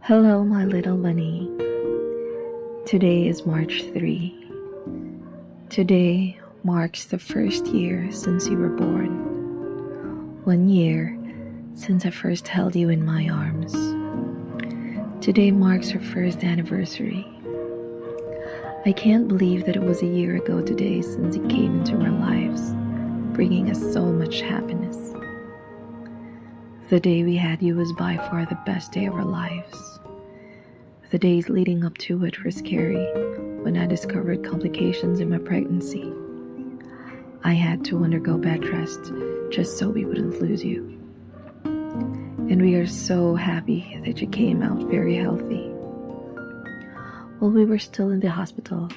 Hello, my little bunny. Today is March 3. Today marks the first year since you were born. 1 year since I first held you in my arms. Today marks our first anniversary. I can't believe that it was a year ago today since you came into our lives, bringing us so much happiness. The day we had you was by far the best day of our lives. The days leading up to it were scary when I discovered complications in my pregnancy. I had to undergo bed rest just so we wouldn't lose you. And we are so happy that you came out very healthy. While we were still in the hospital,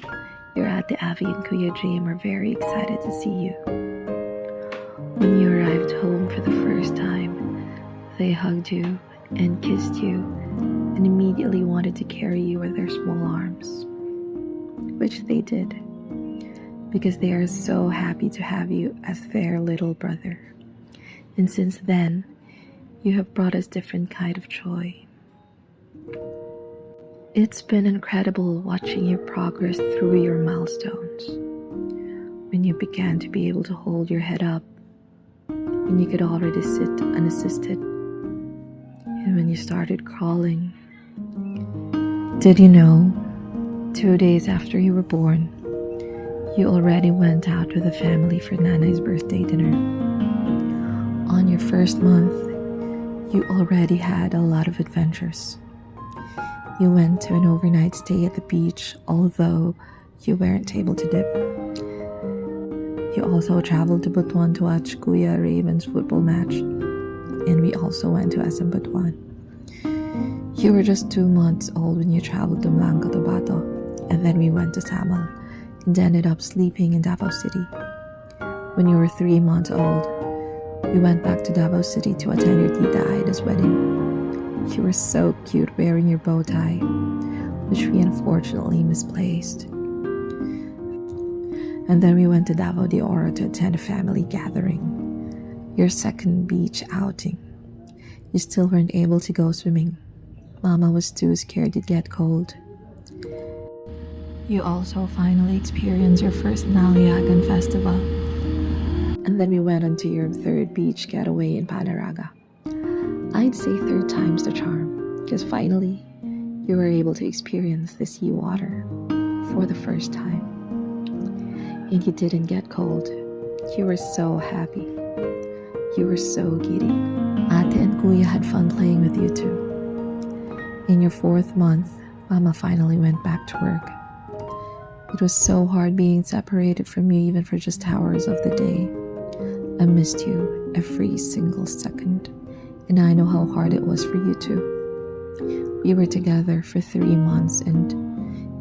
your Ate Avi and Kuya Jim are very excited to see you. When you arrived home for the first time, they hugged you and kissed you and immediately wanted to carry you with their small arms, which they did, because they are so happy to have you as their little brother. And since then, you have brought us different kind of joy. It's been incredible watching you progress through your milestones. When you began to be able to hold your head up, when you could already sit unassisted, and when you started crawling. Did you know, 2 days after you were born, you already went out with the family for Nanay's birthday dinner? On your first month, you already had a lot of adventures. You went to an overnight stay at the beach, although you weren't able to dip. You also traveled to Butuan to watch Kuya Raven's football match, and we also went to SM Butuan. You were just 2 months old when you traveled to Mlanga to Bato, and then we went to Samal and ended up sleeping in Davao City. When you were 3 months old, we went back to Davao City to attend your Tita Aida's wedding. You were so cute wearing your bow tie, which we unfortunately misplaced. And then we went to Davao de Oro to attend a family gathering, your second beach outing. You still weren't able to go swimming. Mama was too scared you'd get cold. You also finally experienced your first Naliagan festival. And then we went on to your third beach getaway in Panaraga. I'd say third time's the charm, because finally, you were able to experience the seawater for the first time. And you didn't get cold. You were so happy. You were so giddy. Ate and Kuya had fun playing with you too. In your 4th month, Mama finally went back to work. It was so hard being separated from you even for just hours of the day. I missed you every single second, and I know how hard it was for you too. We were together for 3 months and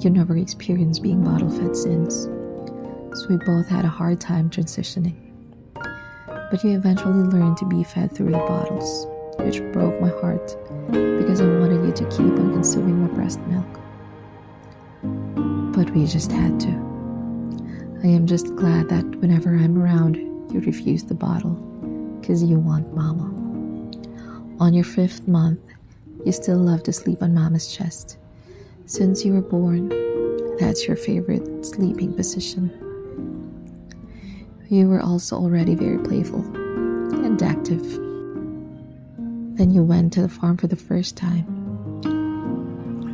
you never experienced being bottle fed since. So we both had a hard time transitioning. But you eventually learned to be fed through the bottles, which broke my heart because I wanted you to keep on consuming my breast milk. But we just had to. I am just glad that whenever I'm around, you refuse the bottle because you want Mama. On your 5th month, you still love to sleep on Mama's chest. Since you were born, that's your favorite sleeping position. You were also already very playful and active. Then you went to the farm for the first time.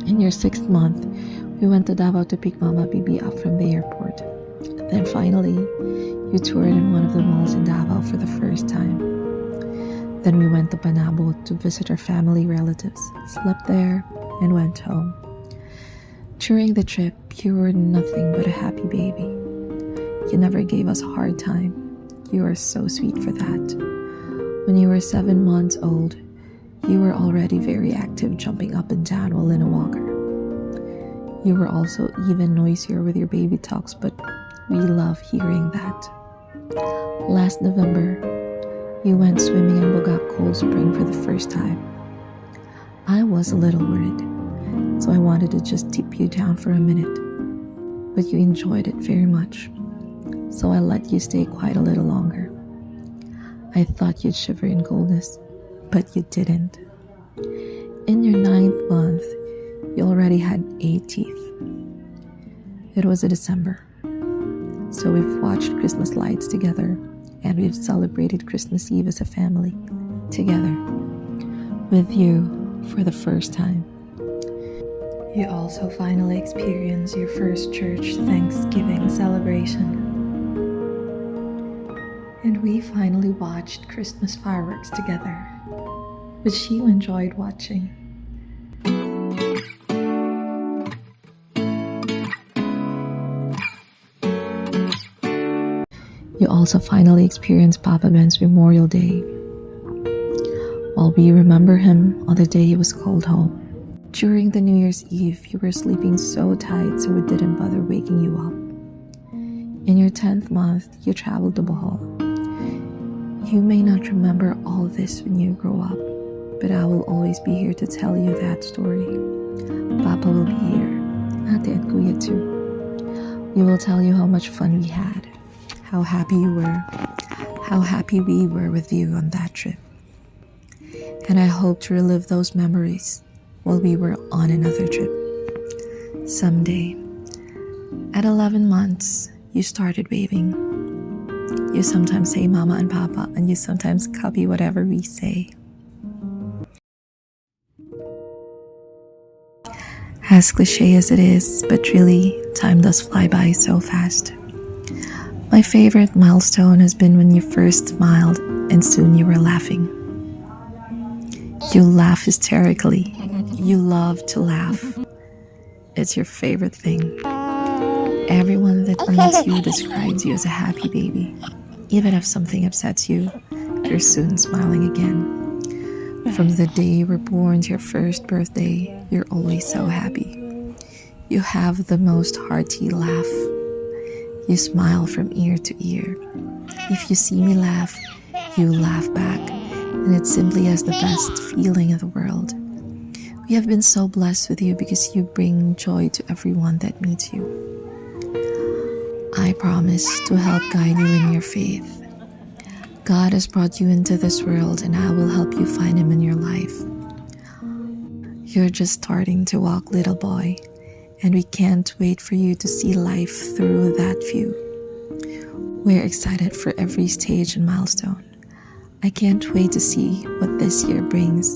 In your 6th month, we went to Davao to pick Mama Bibi up from the airport. Then finally, you toured in one of the malls in Davao for the first time. Then we went to Panabo to visit our family relatives, slept there, and went home. During the trip, you were nothing but a happy baby. You never gave us a hard time. You are so sweet for that. When you were 7 months old, you were already very active, jumping up and down while in a walker. You were also even noisier with your baby talks, but we love hearing that. Last November, you went swimming in Bogak Cold Spring for the first time. I was a little worried, so I wanted to just dip you down for a minute, but you enjoyed it very much, so I let you stay quite a little longer. I thought you'd shiver in coldness, but you didn't. In your ninth month, you already had 8 teeth. It was a December, so we've watched Christmas lights together, and we've celebrated Christmas Eve as a family, together, with you for the first time. You also finally experienced your first church Thanksgiving celebration. And we finally watched Christmas fireworks together, which you enjoyed watching. You also finally experienced Papa Ben's Memorial Day. While we remember him on the day he was called home. During the New Year's Eve, you were sleeping so tight so we didn't bother waking you up. In your 10th month, you traveled to Bohol. You may not remember all this when you grow up, but I will always be here to tell you that story. Papa will be here, Ate and Kuya too. We will tell you how much fun we had, how happy you were, how happy we were with you on that trip. And I hope to relive those memories while we were on another trip. Someday. At 11 months, you started waving. You sometimes say Mama and Papa, and you sometimes copy whatever we say. As cliche as it is, but really, time does fly by so fast. My favorite milestone has been when you first smiled and soon you were laughing. You laugh hysterically. You love to laugh. It's your favorite thing. Everyone that meets you describes you as a happy baby. Even if something upsets you, you're soon smiling again. From the day you were born to your first birthday, you're always so happy. You have the most hearty laugh. You smile from ear to ear. If you see me laugh, you laugh back, and it simply has the best feeling in the world. We have been so blessed with you because you bring joy to everyone that meets you. I promise to help guide you in your faith. God has brought you into this world, and I will help you find Him in your life. You're just starting to walk, little boy, and we can't wait for you to see life through that view. We're excited for every stage and milestone. I can't wait to see what this year brings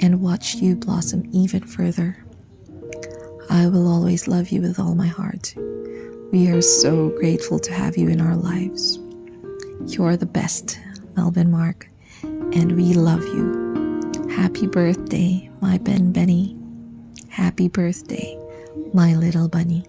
and watch you blossom even further. I will always love you with all my heart. We are so grateful to have you in our lives. You're the best, Melben Mark, and we love you. Happy birthday, my Benny. Happy birthday, my little bunny.